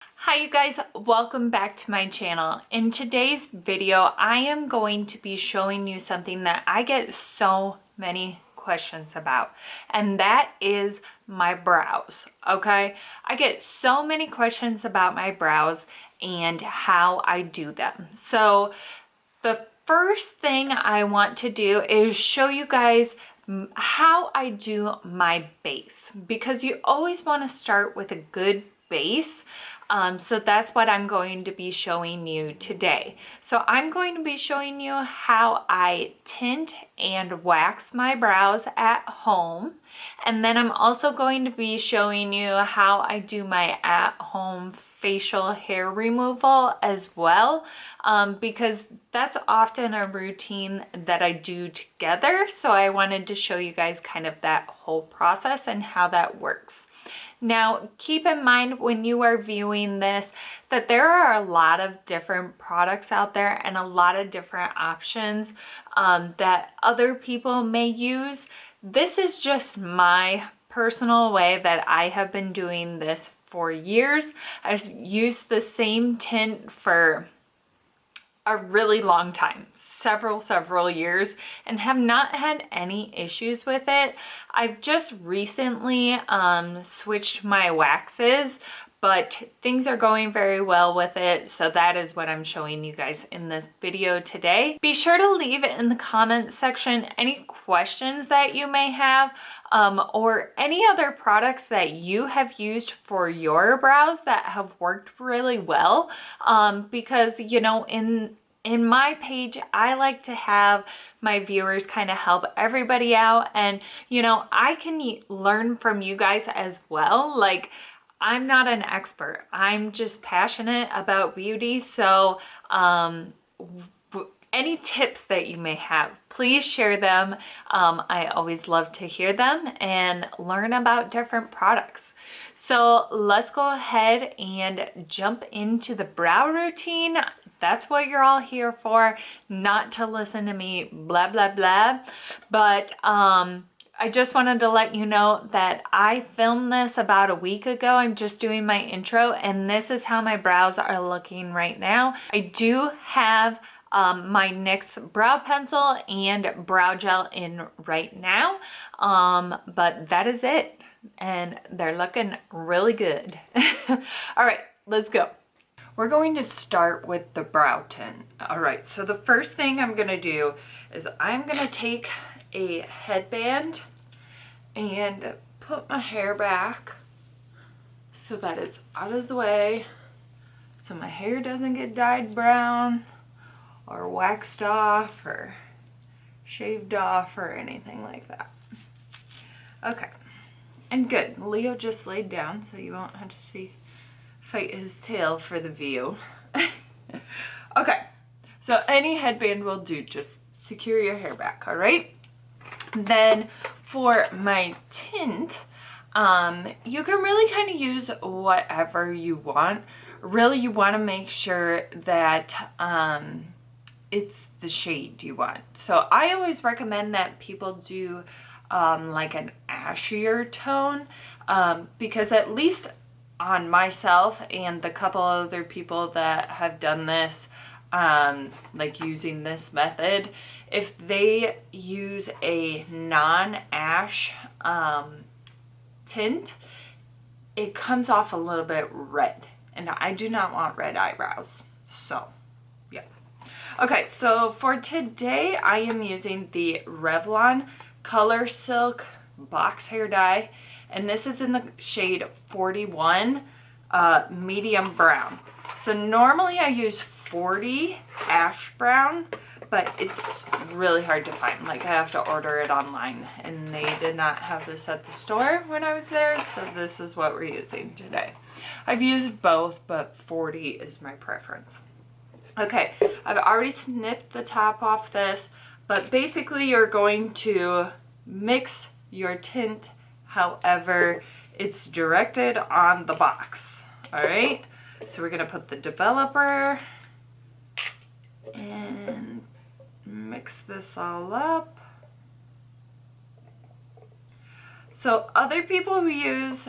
Hi you guys, welcome back to my channel. In today's video, I am going to be showing you something that I get so many questions about, and that is my brows, okay? I get so many questions about my brows and how I do them. So the first thing I want to do is show you guys how I do my base, because you always want to start with a good base. So that's what I'm going to be showing you today. So I'm going to be showing you how I tint and wax my brows at home. And then I'm also going to be showing you how I do my at-home facial hair removal as well, because that's often a routine that I do together. So I wanted to show you guys kind of that whole process and how that works. Now, keep in mind when you are viewing this that there are a lot of different products out there and a lot of different options that other people may use. This is just my personal way that I have been doing this for years. I've used the same tint for a really long time, several years, and have not had any issues with it. I've just recently switched my waxes, but things are going very well with it, so that is what I'm showing you guys in this video today. Be sure to leave in the comment section any questions that you may have, or any other products that you have used for your brows that have worked really well, because you know, in my page, I like to have my viewers kind of help everybody out, and you know, I can learn from you guys as well. Like, I'm not an expert, I'm just passionate about beauty. So any tips that you may have, please share them. I always love to hear them and learn about different products. So let's go ahead and jump into the brow routine. That's what you're all here for, not to listen to me blah blah blah. But I just wanted to let you know that I filmed this about a week ago. I'm just doing my intro, and this is how my brows are looking right now. I do have my NYX brow pencil and brow gel in right now, but that is it, and they're looking really good. All right, let's go. We're going to start with the brow tint. All right, so the first thing I'm gonna do is I'm gonna take a headband and put my hair back so that it's out of the way, so my hair doesn't get dyed brown or waxed off or shaved off or anything like that. Okay, and good. Leo just laid down, so you won't have to fight his tail for the view. Okay, so any headband will do. Just secure your hair back, all right? Then for my tint, you can really kind of use whatever you want. Really, you want to make sure that it's the shade you want. So I always recommend that people do like an ashier tone, because at least on myself and the couple other people that have done this, like using this method, if they use a non-ash tint, it comes off a little bit red, and I do not want red eyebrows. So yeah. Okay, so for today I am using the Revlon Color Silk box hair dye, and this is in the shade 41 medium brown. So normally I use 40 ash brown, but it's really hard to find. Like, I have to order it online, and they did not have this at the store when I was there, so this is what we're using today. I've used both, but 40 is my preference. Okay, I've already snipped the top off this, but basically you're going to mix your tint however it's directed on the box. All right, so we're gonna put the developer and mix this all up. So other people who use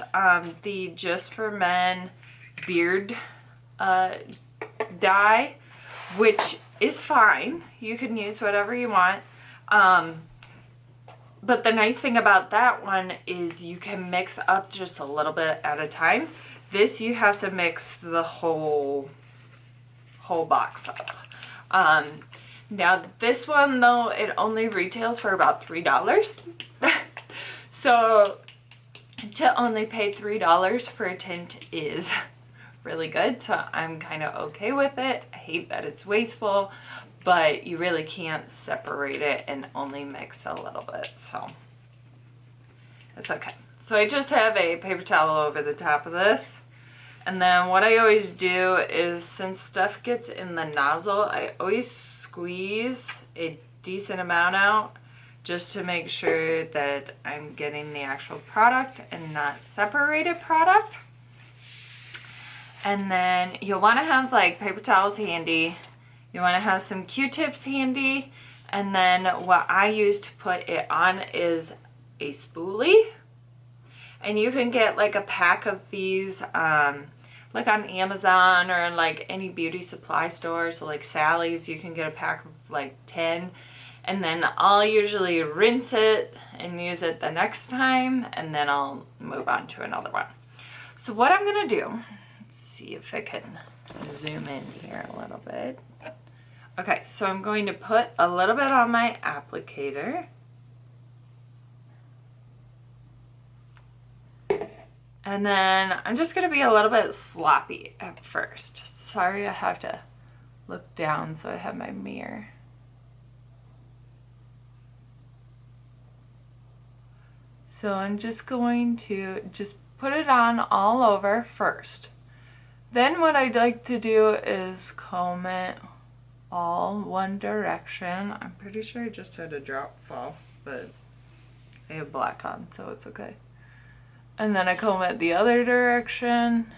the Just for Men beard dye, which is fine. You can use whatever you want. But the nice thing about that one is you can mix up just a little bit at a time. This you have to mix the whole box up. Now this one though, it only retails for about $3. So to only pay $3 for a tint is really good. So I'm kind of okay with it. I hate that it's wasteful, but you really can't separate it and only mix a little bit. So it's okay. So I just have a paper towel over the top of this. And then what I always do is, since stuff gets in the nozzle, I always squeeze a decent amount out just to make sure that I'm getting the actual product and not separated product. And then you'll want to have like paper towels handy. You want to have some Q-tips handy. And then what I use to put it on is a spoolie. And you can get like a pack of these like on Amazon or in like any beauty supply store. So like Sally's, you can get a pack of like 10. And then I'll usually rinse it and use it the next time. And then I'll move on to another one. So what I'm going to do, let's see if I can zoom in here a little bit. Okay, so I'm going to put a little bit on my applicator. And then I'm just going to be a little bit sloppy at first. Sorry, I have to look down so I have my mirror. So I'm just going to just put it on all over first. Then what I'd like to do is comb it all one direction. I'm pretty sure I just had a drop fall, but I have black on, so it's okay. And then I comb it the other direction.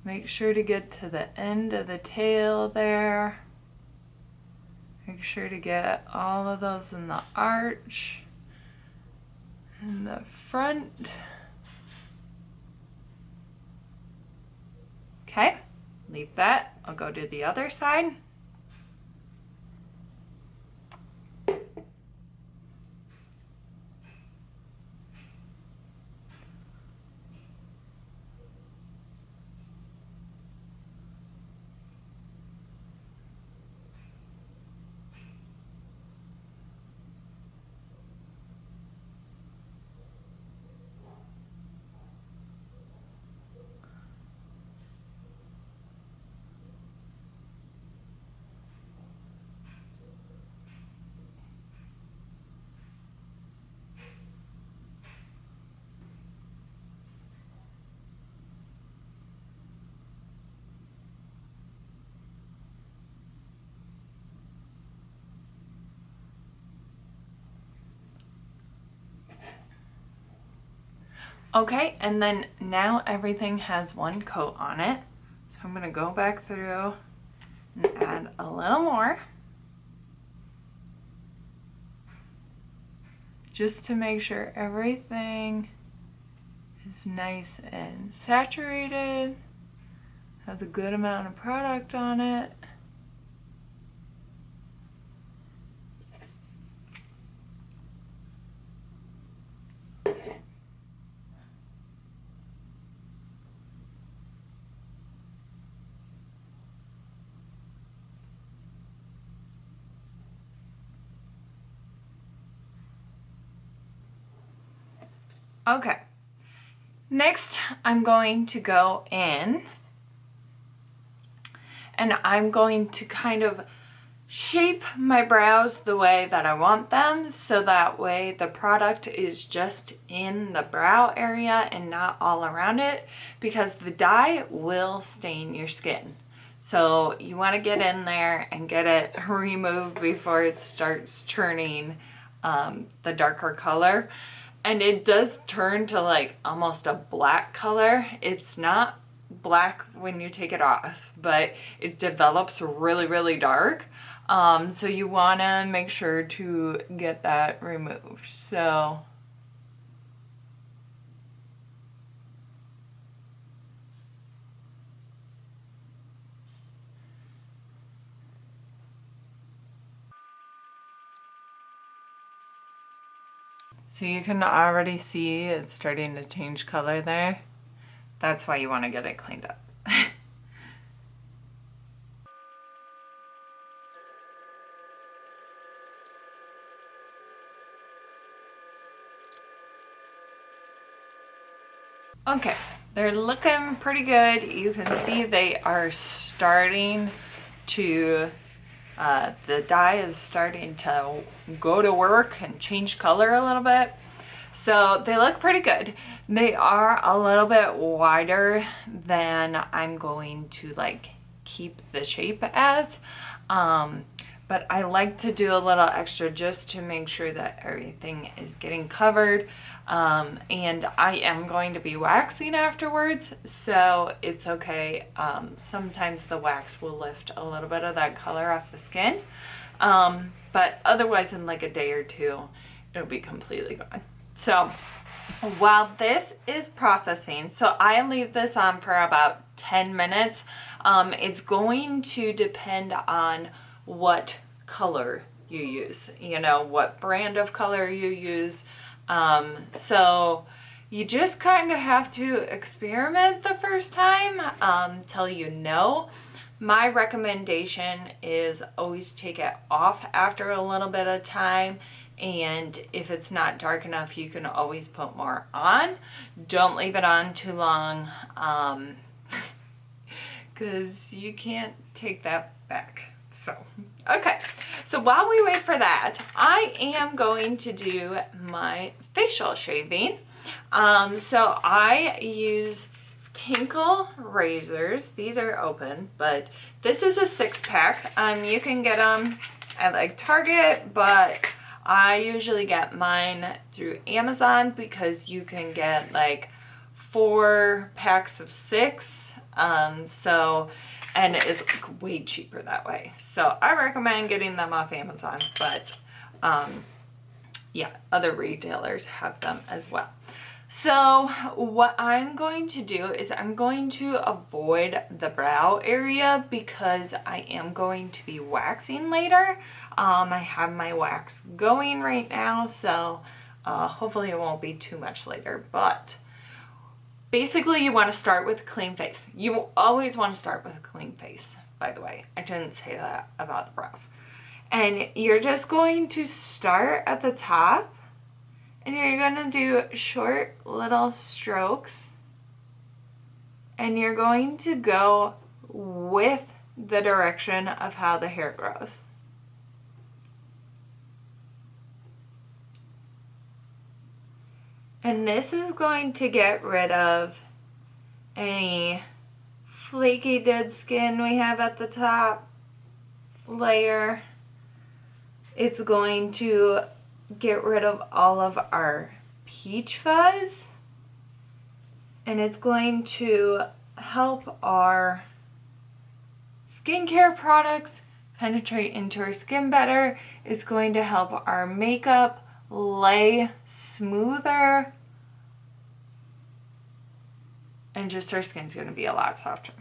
Make sure to get to the end of the tail there. Make sure to get all of those in the arch. In the front. Okay, leave that. I'll go to the other side. Okay, and then now everything has one coat on it. So I'm gonna go back through and add a little more. Just to make sure everything is nice and saturated, has a good amount of product on it. Okay, next I'm going to go in and I'm going to kind of shape my brows the way that I want them, so that way the product is just in the brow area and not all around it, because the dye will stain your skin. So you want to get in there and get it removed before it starts turning the darker color. And it does turn to like almost a black color. It's not black when you take it off, but it develops really, really dark. So you want to make sure to get that removed. So So you can already see it's starting to change color there. That's why you want to get it cleaned up. Okay, they're looking pretty good. You can see they are starting to, the dye is starting to go to work and change color a little bit. So they look pretty good. They are a little bit wider than I'm going to like keep the shape as. But I like to do a little extra just to make sure that everything is getting covered. And I am going to be waxing afterwards, so it's okay. Sometimes the wax will lift a little bit of that color off the skin. But otherwise in like a day or two, it'll be completely gone. So while this is processing, so I leave this on for about 10 minutes. It's going to depend on what color you use, you know, what brand of color you use. So you just kind of have to experiment the first time till you know. My recommendation is always take it off after a little bit of time, and if it's not dark enough, you can always put more on. Don't leave it on too long, because you can't take that back. So, okay, so while we wait for that, I am going to do my facial shaving. So I use Tinkle razors. These are open, but this is a 6-pack. You can get them at like Target, but I usually get mine through Amazon because you can get like 4 packs of 6. And it's like way cheaper that way. So I recommend getting them off Amazon, but yeah, other retailers have them as well. So what I'm going to do is I'm going to avoid the brow area because I am going to be waxing later. I have my wax going right now, so hopefully it won't be too much later, but basically you want to start with a clean face. You always want to start with a clean face, by the way. I didn't say that about the brows. And you're just going to start at the top, and you're going to do short little strokes, and you're going to go with the direction of how the hair grows. And this is going to get rid of any flaky dead skin we have at the top layer. It's going to get rid of all of our peach fuzz, and it's going to help our skincare products penetrate into our skin better. It's going to help our makeup lay smoother, and just our skin's going to be a lot softer.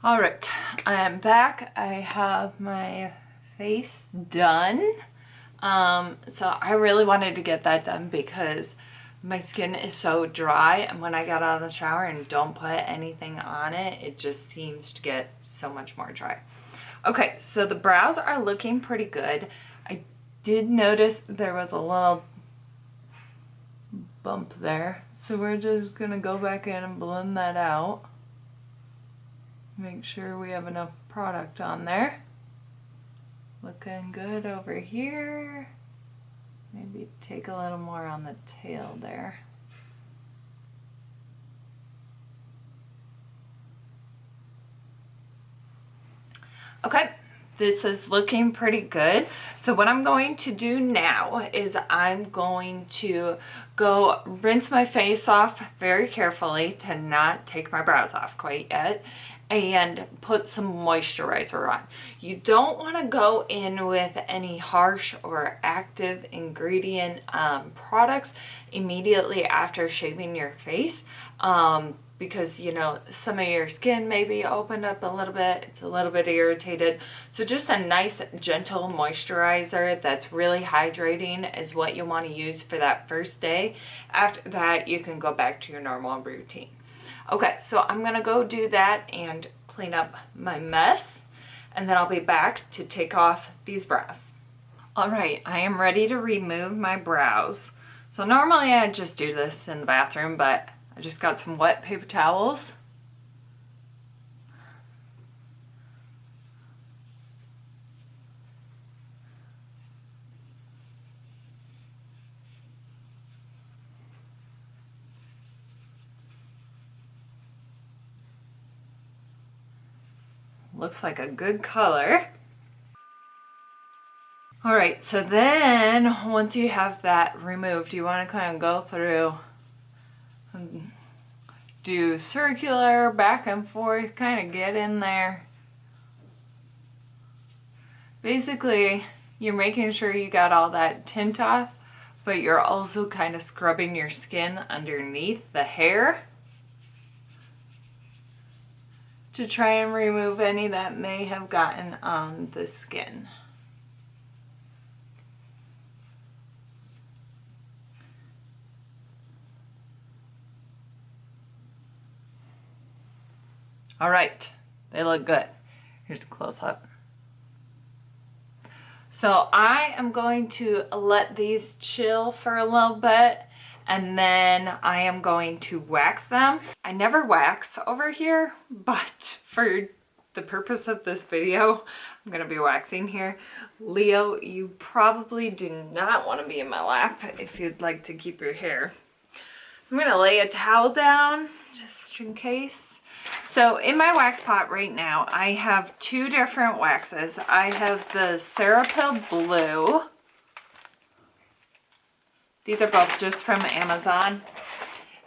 All right, I am back. I have my face done. So I really wanted to get that done because my skin is so dry, and when I got out of the shower and don't put anything on it, it just seems to get so much more dry. Okay, so the brows are looking pretty good. I did notice there was a little bump there, so we're just gonna go back in and blend that out. Make sure we have enough product on there. Looking good over here. Maybe take a little more on the tail there. Okay, this is looking pretty good. So what I'm going to do now is I'm going to go rinse my face off very carefully to not take my brows off quite yet, and put some moisturizer on. You don't want to go in with any harsh or active ingredient products immediately after shaving your face, because you know some of your skin may be opened up a little bit, it's a little bit irritated. So just a nice gentle moisturizer that's really hydrating is what you want to use for that first day. After that, you can go back to your normal routine. Okay, so I'm gonna go do that and clean up my mess, and then I'll be back to take off these brows. All right, I am ready to remove my brows. So normally I just do this in the bathroom, but I just got some wet paper towels. Looks like a good color. All right, so then once you have that removed, you want to kind of go through and do circular back and forth, kind of get in there. Basically, you're making sure you got all that tint off, but you're also kind of scrubbing your skin underneath the hair to try and remove any that may have gotten on the skin. All right, they look good. Here's a close-up. So I am going to let these chill for a little bit, and then I am going to wax them. I never wax over here, but for the purpose of this video, I'm gonna be waxing here. Leo, you probably do not want to be in my lap if you'd like to keep your hair. I'm gonna lay a towel down just in case. So in my wax pot right now, I have two different waxes. I have the Cerapil Blue. These are both just from Amazon.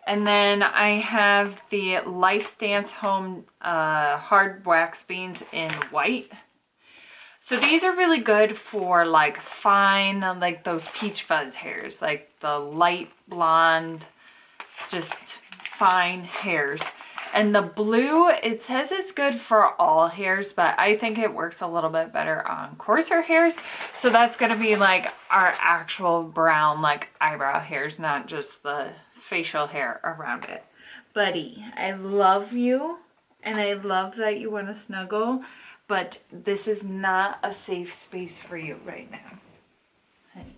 And then I have the Life Stance Home Hard Wax Beans in white. So these are really good for like fine, like those peach fuzz hairs, like the light blonde, just fine hairs. And the blue, it says it's good for all hairs, but I think it works a little bit better on coarser hairs. So that's gonna be like our actual brown, like eyebrow hairs, not just the facial hair around it. Buddy, I love you, and I love that you wanna snuggle, but this is not a safe space for you right now. Honey,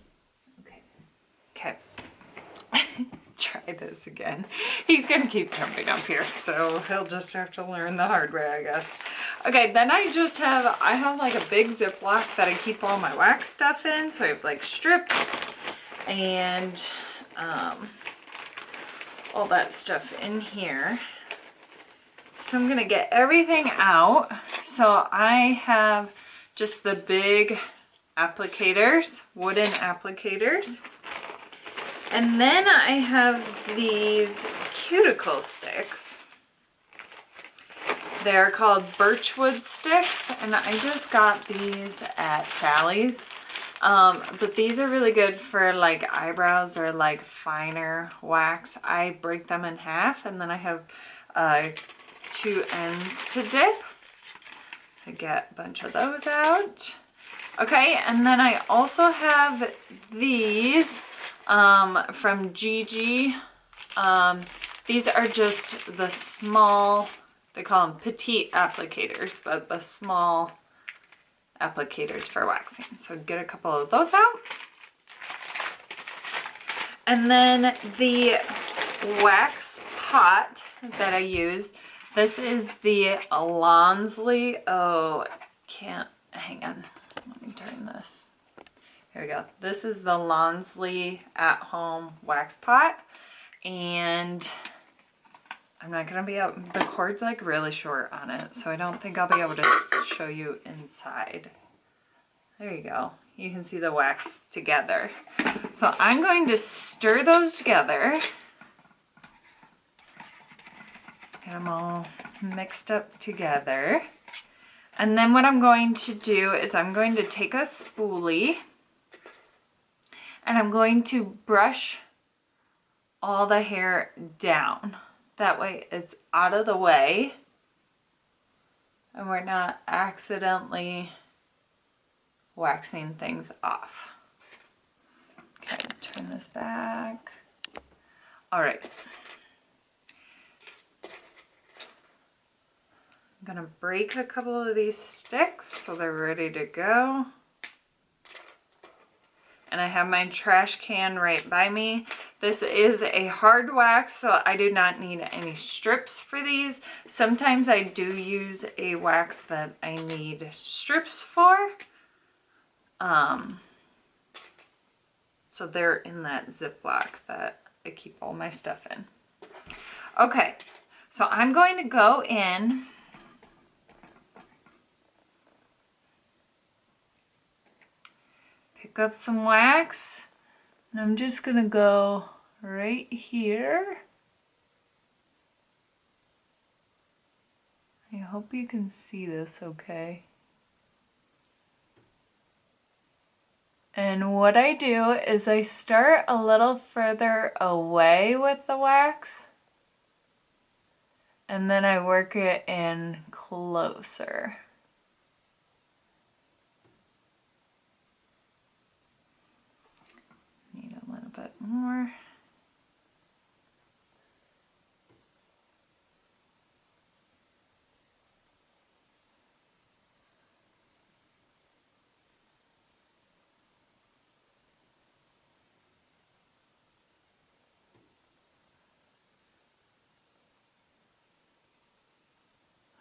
okay, okay. Try this again. He's gonna keep jumping up here, so he'll just have to learn the hard way, I guess. Okay, then I have like a big Ziploc that I keep all my wax stuff in. So I have like strips and all that stuff in here. So I'm gonna get everything out. So I have just the big applicators, wooden applicators. And then I have these cuticle sticks. They're called birchwood sticks, and I just got these at Sally's. But these are really good for like eyebrows or like finer wax. I break them in half, and then I have two ends to dip. I get a bunch of those out. Okay, and then I also have these from Gigi. These are just the small, they call them petite applicators, but the small applicators for waxing. So get a couple of those out. And then the wax pot that I use, this is the Alonsley, hang on, let me turn this. Here we go. This is the Lonsley at home wax pot, and I'm not gonna be able, the cord's like really short on it, so I don't think I'll be able to show you inside. There you go. You can see the wax together. So I'm going to stir those together. Get them all mixed up together. And then what I'm going to do is I'm going to take a spoolie and I'm going to brush all the hair down. That way it's out of the way and we're not accidentally waxing things off. Okay, turn this back. All right. I'm gonna break a couple of these sticks so they're ready to go. And I have my trash can right by me. This is a hard wax, so I do not need any strips for these. Sometimes I do use a wax that I need strips for. So they're in that Ziploc that I keep all my stuff in. Okay, so I'm going to go in. Pick up some wax, and I'm just gonna go right here. I hope you can see this okay. And what I do is I start a little further away with the wax, and then I work it in closer. Need a little bit more.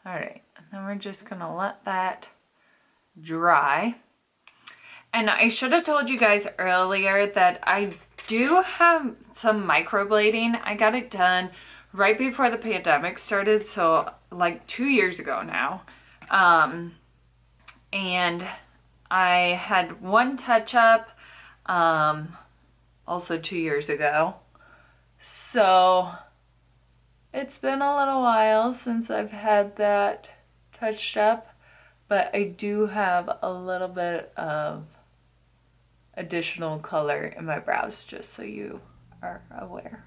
All right, and then we're just gonna let that dry. And I should have told you guys earlier that I do have some microblading. I got it done right before the pandemic started, so like 2 years ago now. And I had one touch up also 2 years ago. So it's been a little while since I've had that touched up, but I do have a little bit of additional color in my brows, just so you are aware.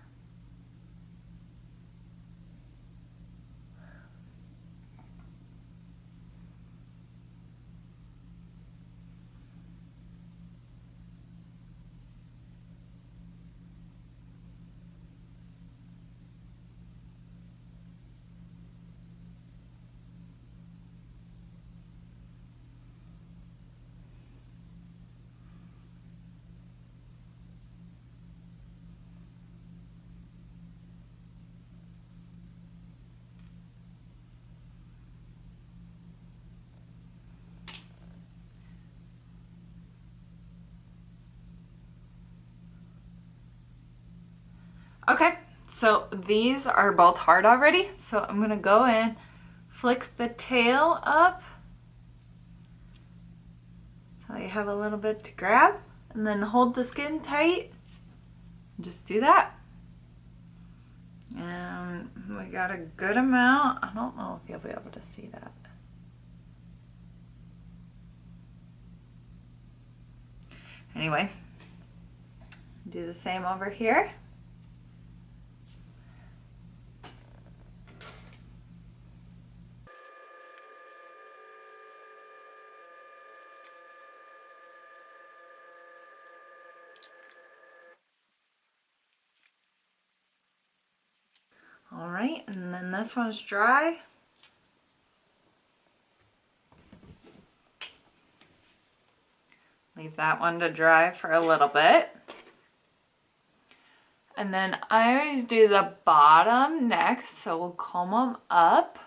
Okay, so these are both hard already, so I'm gonna go in, flick the tail up so you have a little bit to grab, and then hold the skin tight. Just do that. And we got a good amount. I don't know if you'll be able to see that. Anyway, do the same over here. All right, and then this one's dry. Leave that one to dry for a little bit. And then I always do the bottom next, so we'll comb them up.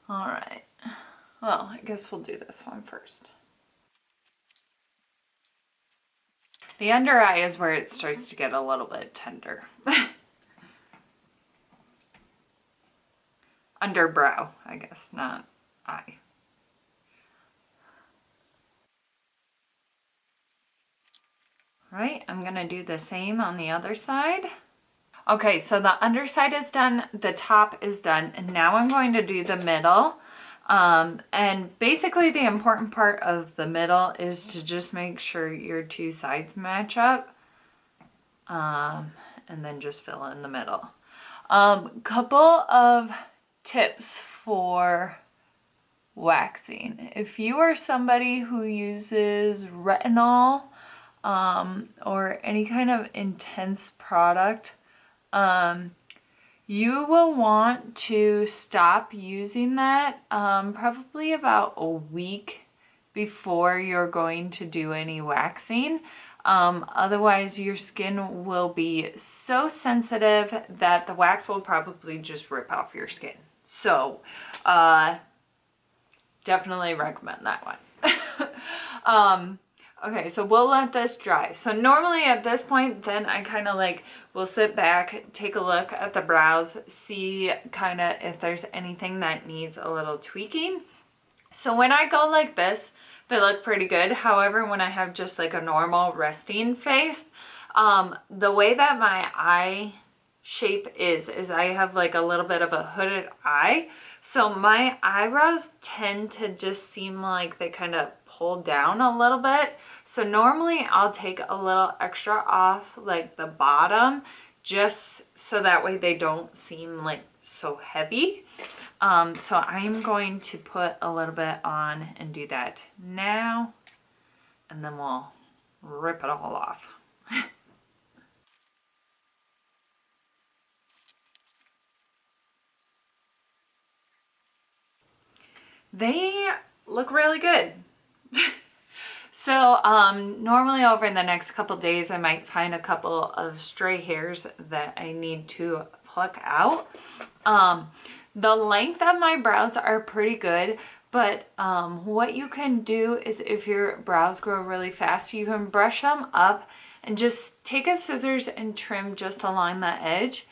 All right. Well, I guess we'll do this one first. The under eye is where it starts to get a little bit tender. Underbrow, I guess, not eye. All right, I'm gonna do the same on the other side. Okay, so the underside is done, the top is done, and now I'm going to do the middle. And basically the important part of the middle is to just make sure your two sides match up. And then just fill in the middle. Couple of tips for waxing. If you are somebody who uses retinol or any kind of intense product, you will want to stop using that probably about a week before you're going to do any waxing. Otherwise, your skin will be so sensitive that the wax will probably just rip off your skin. So, definitely recommend that one. Okay, so we'll let this dry. So normally at this point, then I kind of like will sit back, take a look at the brows, see kind of if there's anything that needs a little tweaking. So when I go like this, they look pretty good. However, when I have just like a normal resting face, the way that my eye shape is I have like a little bit of a hooded eye. So my eyebrows tend to just seem like they kind of pull down a little bit. So normally I'll take a little extra off like the bottom just so that way they don't seem like so heavy. So I'm going to put a little bit on and do that now, and then we'll rip it all off. They look really good. So normally over the next couple days, I might find a couple of stray hairs that I need to pluck out. The length of my brows are pretty good, but what you can do is if your brows grow really fast, you can brush them up and just take a scissors and trim just along the edge.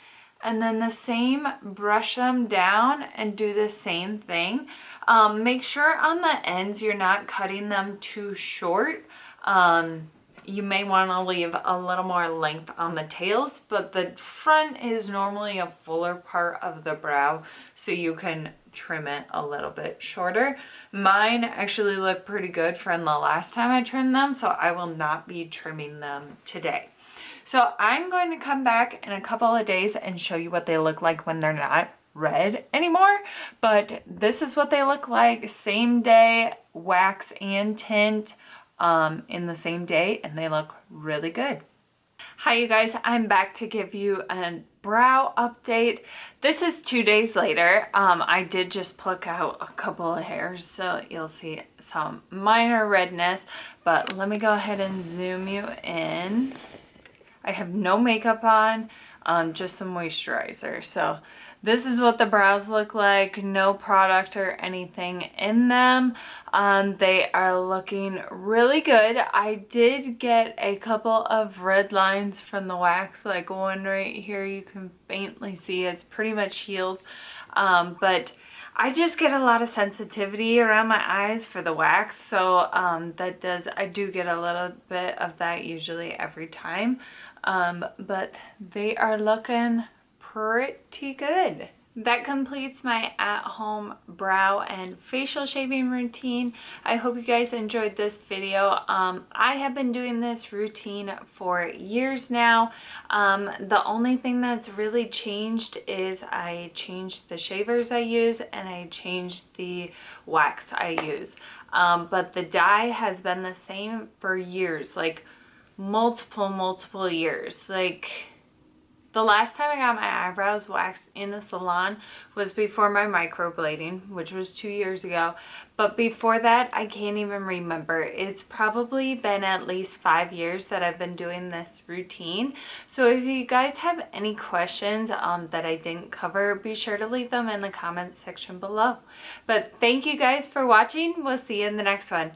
And then the same, brush them down and do the same thing. Make sure on the ends you're not cutting them too short. You may want to leave a little more length on the tails, but the front is normally a fuller part of the brow, so you can trim it a little bit shorter. Mine actually look pretty good from the last time I trimmed them, so I will not be trimming them today. So I'm going to come back in a couple of days and show you what they look like when they're not red anymore, but this is what they look like, same day, wax and tint in the same day, and they look really good. Hi you guys, I'm back to give you a brow update. This is 2 days later. I did just pluck out a couple of hairs, so you'll see some minor redness, but let me go ahead and zoom you in. I have no makeup on, just some moisturizer. So this is what the brows look like, no product or anything in them. They are looking really good. I did get a couple of red lines from the wax, like one right here you can faintly see. It's pretty much healed, but I just get a lot of sensitivity around my eyes for the wax, so I do get a little bit of that usually every time. But they are looking pretty good. That completes my at-home brow and facial shaving routine. I hope you guys enjoyed this video. I have been doing this routine for years now. The only thing that's really changed is I changed the shavers I use and I changed the wax I use. But the dye has been the same for years, like multiple years. Like The last time I got my eyebrows waxed in a salon was before my microblading, which was 2 years ago. But before that, I can't even remember. It's probably been at least 5 years that I've been doing this routine. So if you guys have any questions that I didn't cover, be sure to leave them in the comments section below. But thank you guys for watching. We'll see you in the next one.